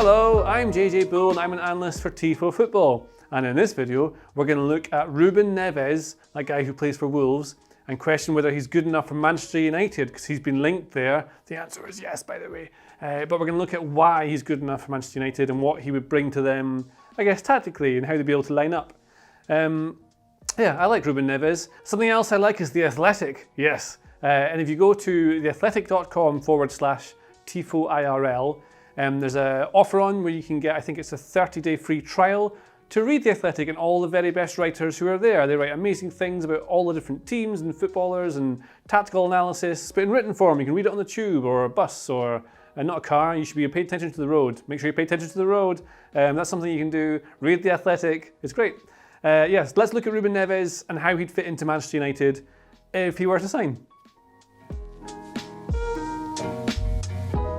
Hello, I'm JJ Bull and I'm an analyst for Tifo Football. And in this video, we're going to look at Ruben Neves, that guy who plays for Wolves, and question whether he's good enough for Manchester United, because he's been linked there. The answer is yes, by the way. But we're going to look at why he's good enough for Manchester United and what he would bring to them, I guess, tactically, and how they'd be able to line up. Yeah, I like Ruben Neves. Something else I like is The Athletic, yes. And if you go to theathletic.com/TifoIRL, there's an offer on where you can get, I think it's a 30-day free trial to read The Athletic and all the very best writers who are there. They write amazing things about all the different teams and footballers and tactical analysis, but in written form. You can read it on the tube or a bus or not a car. You should be paying attention to the road. Make sure you pay attention to the road. That's something you can do. Read The Athletic. It's great. Yes, let's look at Ruben Neves and how he'd fit into Manchester United if he were to sign.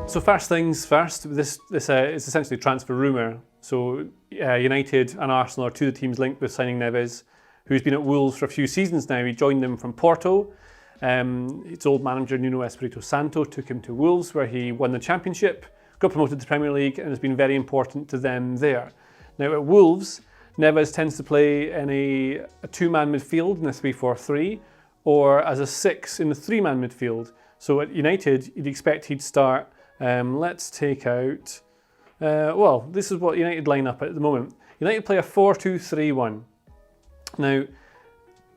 So first things first, this is essentially a transfer rumour. So United and Arsenal are two of the teams linked with signing Neves, who's been at Wolves for a few seasons now. He joined them from Porto. Its old manager Nuno Espirito Santo took him to Wolves, where he won the Championship, got promoted to the Premier League, and has been very important to them there. Now at Wolves, Neves tends to play in a two-man midfield in a 3-4-3, or as a 6 in the three-man midfield. So at United, you'd expect he'd start. Let's take out, well, this is what United line up at the moment. United play a 4-2-3-1. Now,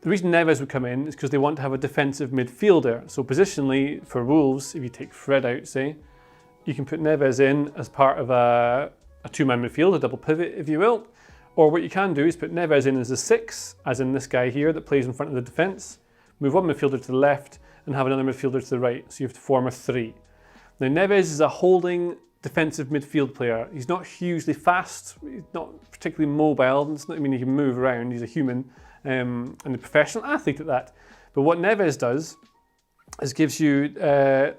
the reason Neves would come in is because they want to have a defensive midfielder. So positionally, for Wolves, if you take Fred out, say, you can put Neves in as part of a two-man midfield, a double pivot, if you will. Or what you can do is put Neves in as a 6, as in this guy here that plays in front of the defence, move one midfielder to the left, and have another midfielder to the right. So you have to form a 3. Now Neves is a holding defensive midfield player. He's not hugely fast, he's not particularly mobile. It's not mean he can move around, he's a human and a professional athlete at that. But what Neves does is gives you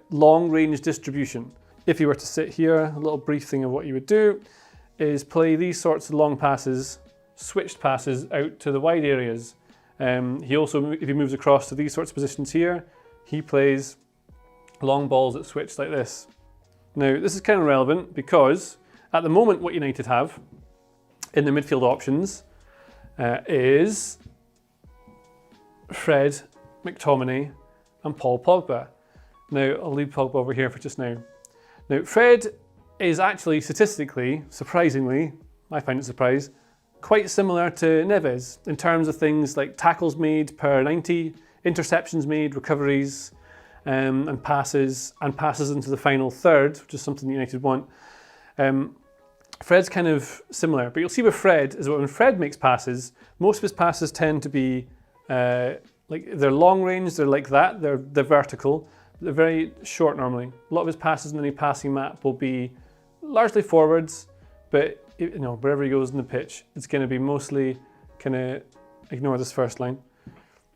long range distribution. If you were to sit here, a little brief thing of what you would do is play these sorts of long passes, switched passes out to the wide areas. He also, if he moves across to these sorts of positions here, he plays long balls that switch like this. Now, this is kind of relevant because at the moment what United have in the midfield options is Fred, McTominay and Paul Pogba. Now, I'll leave Pogba over here for just now. Now, Fred is actually statistically, surprisingly, I find it a surprise, quite similar to Neves in terms of things like tackles made per 90, interceptions made, recoveries, and passes into the final third, which is something United want. Fred's kind of similar, but you'll see with Fred is that when Fred makes passes, most of his passes tend to be like they're long range, they're like that, they're vertical, but they're very short normally. A lot of his passes in any passing map will be largely forwards, but you know, wherever he goes in the pitch, it's going to be mostly kind of, ignore this first line,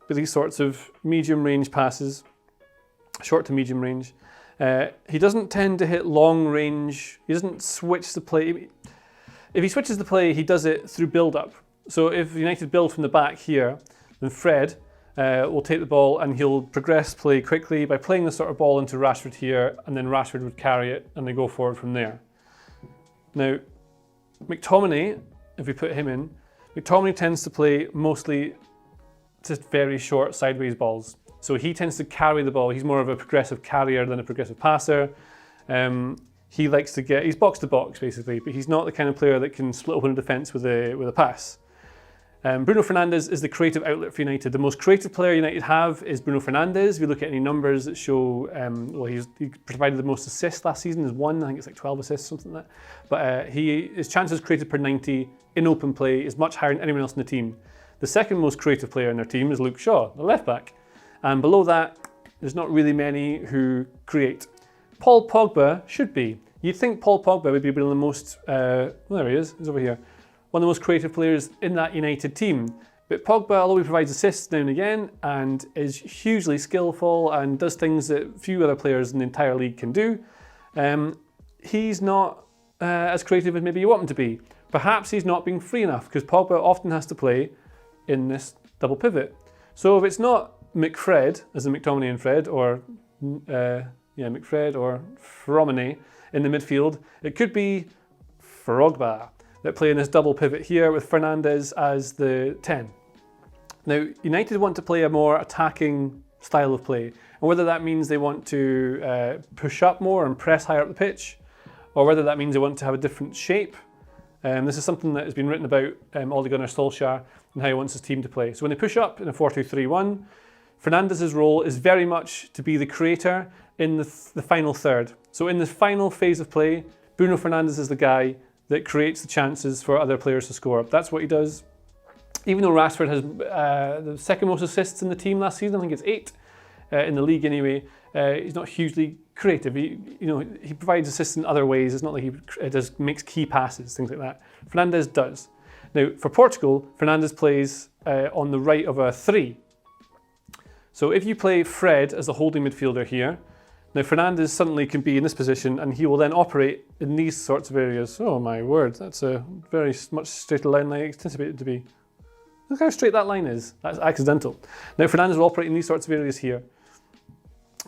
but these sorts of medium range passes, short to medium range. He doesn't tend to hit long range. He doesn't switch the play. If he switches the play, he does it through build-up. So if United build from the back here, then Fred will take the ball and he'll progress play quickly by playing the sort of ball into Rashford here, and then Rashford would carry it and they go forward from there. Now, McTominay, if we put him in, McTominay tends to play mostly just very short sideways balls. So he tends to carry the ball. He's more of a progressive carrier than a progressive passer. He likes to he's box to box basically, but he's not the kind of player that can split open a defence with a pass. Bruno Fernandes is the creative outlet for United. The most creative player United have is Bruno Fernandes. If you look at any numbers that show, well, he provided the most assists last season, is 1, I think it's like 12 assists, something like that. But his chances created per 90 in open play is much higher than anyone else in the team. The second most creative player in their team is Luke Shaw, the left back. And below that, there's not really many who create. Paul Pogba should be. You'd think Paul Pogba would be one of the most, well, there he is, he's over here, one of the most creative players in that United team. But Pogba, although he provides assists now and again and is hugely skillful and does things that few other players in the entire league can do, he's not as creative as maybe you want him to be. Perhaps he's not being free enough because Pogba often has to play in this double pivot. So if it's not McFred, as in McTominay and Fred, or McFred or Fromine in the midfield, it could be Frogba, that play in this double pivot here with Fernandes as the 10. Now, United want to play a more attacking style of play, and whether that means they want to push up more and press higher up the pitch, or whether that means they want to have a different shape. This is something that has been written about Ole Gunnar Solskjaer and how he wants his team to play. So when they push up in a 4-2-3-1, Fernandes' role is very much to be the creator in the final third. So in the final phase of play, Bruno Fernandes is the guy that creates the chances for other players to score. That's what he does. Even though Rashford has the second most assists in the team last season, I think it's 8 in the league anyway, he's not hugely creative. He provides assists in other ways. It's not like he makes key passes, things like that. Fernandes does. Now, for Portugal, Fernandes plays on the right of a 3. So if you play Fred as the holding midfielder here, now Fernandes suddenly can be in this position and he will then operate in these sorts of areas. Oh my word, that's a very much straighter line than I anticipated it to be. Look how straight that line is. That's accidental. Now Fernandes will operate in these sorts of areas here.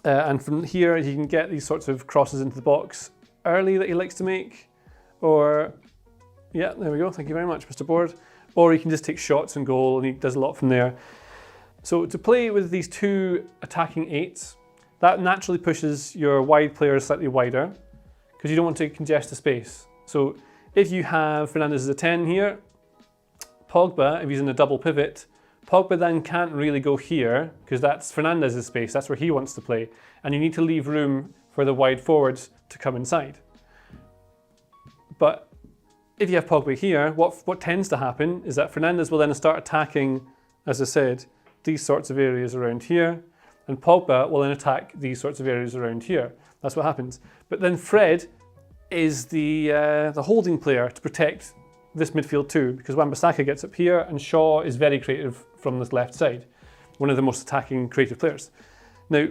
And from here he can get these sorts of crosses into the box early that he likes to make. Or, yeah, there we go, thank you very much, Mr. Board. Or he can just take shots and goal, and he does a lot from there. So to play with these two attacking 8s, that naturally pushes your wide players slightly wider because you don't want to congest the space. So if you have Fernandes as a 10 here, Pogba, if he's in a double pivot, Pogba then can't really go here because that's Fernandes' space, that's where he wants to play. And you need to leave room for the wide forwards to come inside. But if you have Pogba here, what tends to happen is that Fernandes will then start attacking, as I said, these sorts of areas around here, and Pogba will then attack these sorts of areas around here. That's what happens. But then Fred is the holding player to protect this midfield too, because Wan-Bissaka gets up here and Shaw is very creative from this left side, one of the most attacking creative players. Now,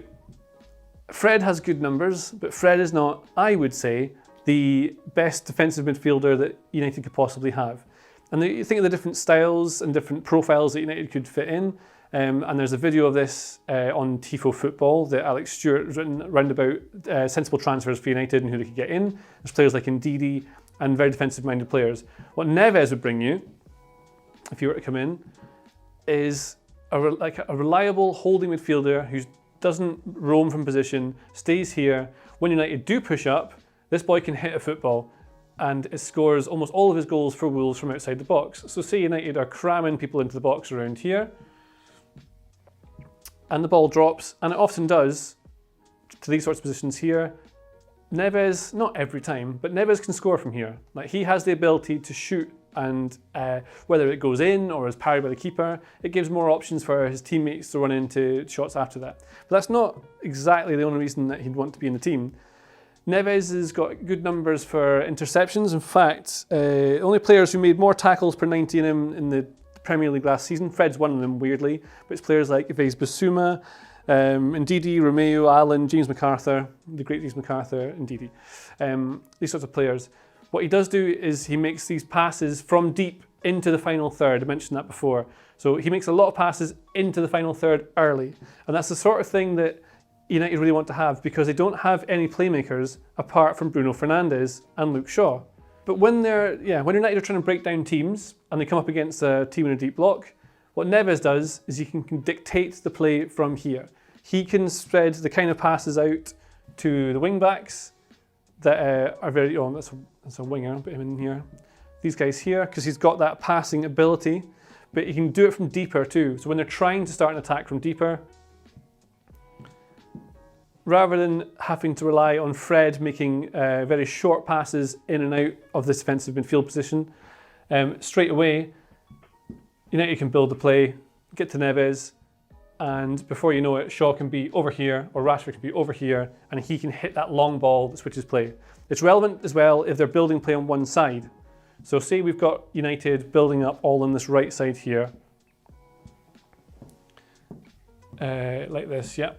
Fred has good numbers, but Fred is not, I would say, the best defensive midfielder that United could possibly have. And you think of the different styles and different profiles that United could fit in. And there's a video of this on Tifo Football that Alex Stewart has written round about sensible transfers for United and who they could get in. There's players like Ndidi and very defensive-minded players. What Neves would bring you, if you were to come in, is a reliable holding midfielder who doesn't roam from position, stays here. When United do push up, this boy can hit a football and it scores almost all of his goals for Wolves from outside the box. So say United are cramming people into the box around here, and the ball drops, and it often does, to these sorts of positions here. Neves, not every time, but Neves can score from here. Like, he has the ability to shoot, and whether it goes in or is parried by the keeper, it gives more options for his teammates to run into shots after that. But that's not exactly the only reason that he'd want to be in the team. Neves has got good numbers for interceptions. In fact, only players who made more tackles per 90 in him in the Premier League last season. Fred's one of them, weirdly, but it's players like Yves Bissouma, Ndidi, Romeo, Allen, James MacArthur, the great James MacArthur, Ndidi. These sorts of players. What he does do is he makes these passes from deep into the final third. I mentioned that before. So he makes a lot of passes into the final third early. And that's the sort of thing that United really want to have, because they don't have any playmakers apart from Bruno Fernandes and Luke Shaw. But when United are trying to break down teams and they come up against a team in a deep block, what Neves does is he can dictate the play from here. He can spread the kind of passes out to the wing backs that are very, that's a winger, put him in here. These guys here, because he's got that passing ability, but he can do it from deeper too. So when they're trying to start an attack from deeper, rather than having to rely on Fred making very short passes in and out of this defensive midfield position, straight away, United can build the play, get to Neves, and before you know it, Shaw can be over here, or Rashford can be over here, and he can hit that long ball that switches play. It's relevant as well if they're building play on one side. So say we've got United building up all on this right side here, like this, yeah.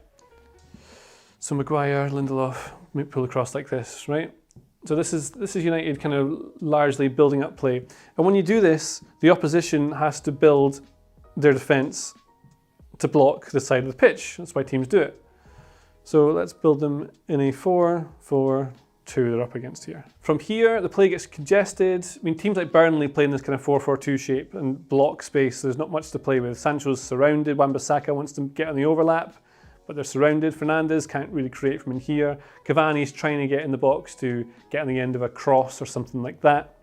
So Maguire, Lindelof, pull across like this, right? So this is United kind of largely building up play. And when you do this, the opposition has to build their defence to block the side of the pitch. That's why teams do it. So let's build them in a 4-4-2. two they're up against here. From here, the play gets congested. I mean, teams like Burnley play in this kind of 4-4-2 shape and block space. There's not much to play with. Sancho's surrounded. Wan-Bissaka wants to get on the overlap, but they're surrounded. Fernandes can't really create from in here. Cavani's trying to get in the box to get on the end of a cross or something like that.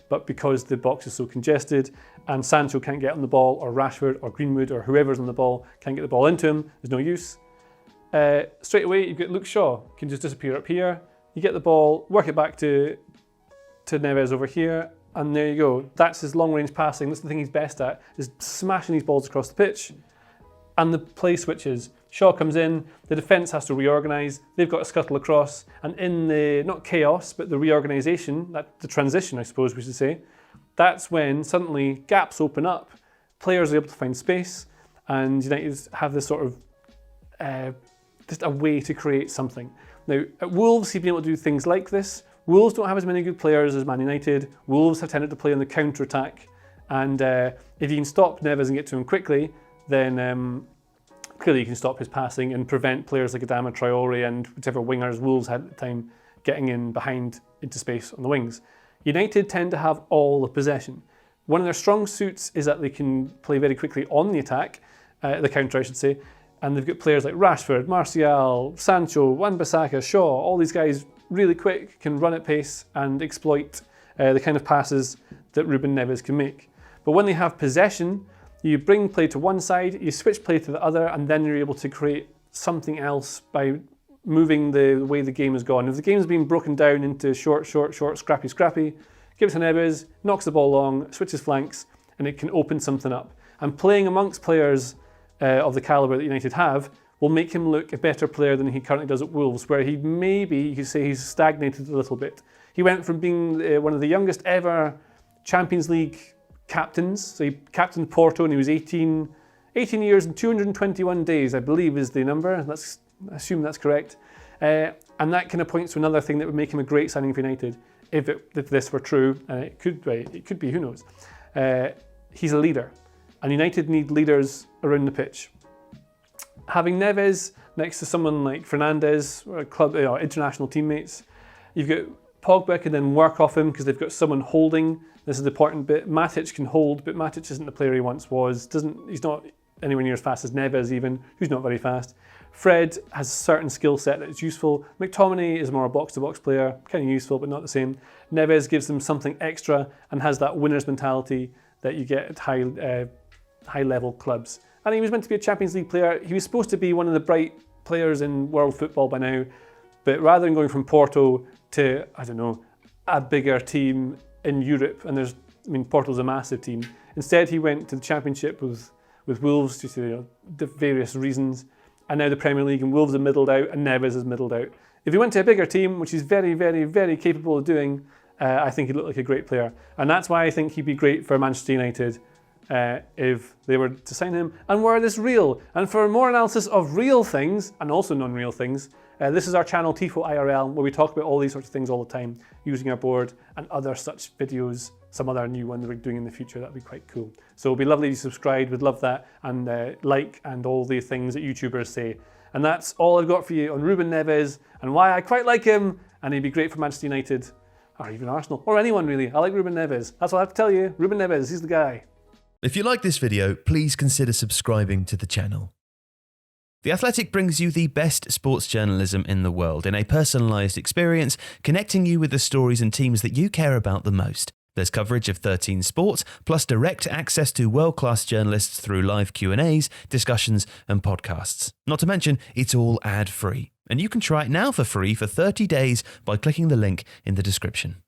But because the box is so congested and Sancho can't get on the ball, or Rashford or Greenwood or whoever's on the ball can't get the ball into him, there's no use. Straight away, you've got Luke Shaw, can just disappear up here. You get the ball, work it back to Neves over here, and there you go. That's his long-range passing. That's the thing he's best at, is smashing these balls across the pitch. And the play switches. Shaw comes in, the defence has to reorganise, they've got to scuttle across, and in the, not chaos, but the reorganisation, the transition I suppose we should say, that's when suddenly gaps open up, players are able to find space, and United have this sort of, just a way to create something. Now, at Wolves, he's been able to do things like this. Wolves don't have as many good players as Man United. Wolves have tended to play on the counter-attack. And if you can stop Neves and get to him quickly, then clearly you can stop his passing and prevent players like Adama Traore and whichever wingers Wolves had at the time getting in behind into space on the wings. United tend to have all the possession. One of their strong suits is that they can play very quickly on the attack, the counter I should say, and they've got players like Rashford, Martial, Sancho, Wan-Bissaka, Shaw, all these guys really quick, can run at pace and exploit the kind of passes that Ruben Neves can make. But when they have possession, you bring play to one side, you switch play to the other, and then you're able to create something else by moving the way the game has gone. If the game's been broken down into short, scrappy, give it to Neves, knocks the ball long, switches flanks, and it can open something up. And playing amongst players of the calibre that United have will make him look a better player than he currently does at Wolves, where he maybe, you could say, he's stagnated a little bit. He went from being one of the youngest ever Champions League captains, so he captained Porto and he was 18 years and 221 days, I believe is the number. I assume that's correct. And that kind of points to another thing that would make him a great signing for United, if this were true, and it could be, who knows. He's a leader, and United need leaders around the pitch. Having Neves next to someone like Fernandes, or club, international teammates, you've got Pogba can then work off him because they've got someone holding. This is the important bit. Matic can hold, but Matic isn't the player he once was. He's not anywhere near as fast as Neves even, who's not very fast. Fred has a certain skill set that is useful. McTominay is more a box-to-box player, kind of useful, but not the same. Neves gives them something extra and has that winner's mentality that you get at high-level clubs. And he was meant to be a Champions League player. He was supposed to be one of the bright players in world football by now, but rather than going from Porto to, I don't know, a bigger team in Europe, and Porto's a massive team. Instead, he went to the Championship with Wolves due to the various reasons, and now the Premier League, and Wolves are middled out, and Neves is middled out. If he went to a bigger team, which he's very, very, very capable of doing, I think he'd look like a great player. And that's why I think he'd be great for Manchester United if they were to sign him. And were this real? And for more analysis of real things, and also non-real things, this is our channel Tifo IRL, where we talk about all these sorts of things all the time, using our board and other such videos, some other new one that we're doing in the future. That'd be quite cool. So it'd be lovely if you subscribed, we'd love that, and like, and all the things that YouTubers say. And that's all I've got for you on Ruben Neves, and why I quite like him, and he'd be great for Manchester United, or even Arsenal, or anyone really. I like Ruben Neves. That's all I have to tell you. Ruben Neves, he's the guy. If you like this video, please consider subscribing to the channel. The Athletic brings you the best sports journalism in the world in a personalised experience, connecting you with the stories and teams that you care about the most. There's coverage of 13 sports, plus direct access to world-class journalists through live Q&As, discussions and podcasts. Not to mention, it's all ad-free. And you can try it now for free for 30 days by clicking the link in the description.